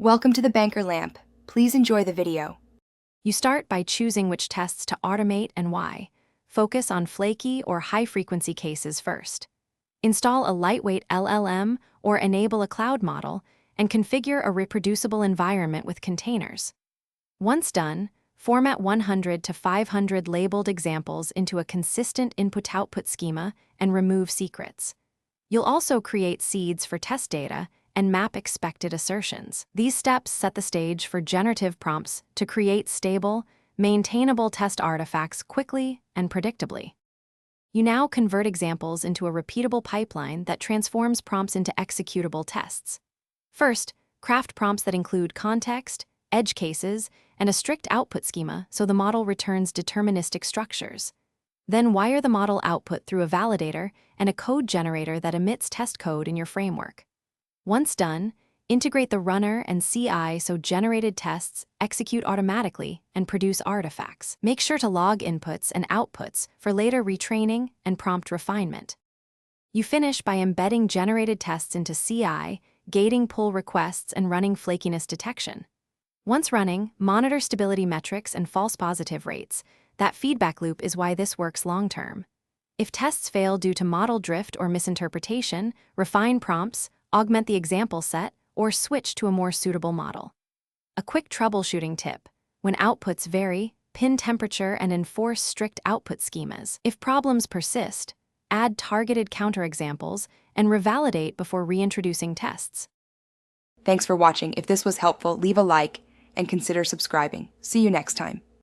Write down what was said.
Welcome to the Banker Lamp. Please enjoy the video. You start by choosing which tests to automate and why. Focus on flaky or high-frequency cases first. Install a lightweight LLM or enable a cloud model, and configure a reproducible environment with containers. Once done, format 100 to 500 labeled examples into a consistent input-output schema and remove secrets. You'll also create seeds for test data and map expected assertions. These steps set the stage for generative prompts to create stable, maintainable test artifacts quickly and predictably. You now convert examples into a repeatable pipeline that transforms prompts into executable tests. First, craft prompts that include context, edge cases, and a strict output schema so the model returns deterministic structures. Then wire the model output through a validator and a code generator that emits test code in your framework. Once done, integrate the runner and CI so generated tests execute automatically and produce artifacts. Make sure to log inputs and outputs for later retraining and prompt refinement. You finish by embedding generated tests into CI, gating pull requests, and running flakiness detection. Once running, monitor stability metrics and false positive rates. That feedback loop is why this works long-term. If tests fail due to model drift or misinterpretation, refine prompts, augment the example set, or switch to a more suitable model. A quick troubleshooting tip: when outputs vary, pin temperature and enforce strict output schemas. If problems persist, add targeted counterexamples and revalidate before reintroducing tests. Thanks for watching. If this was helpful, leave a like and consider subscribing. See you next time.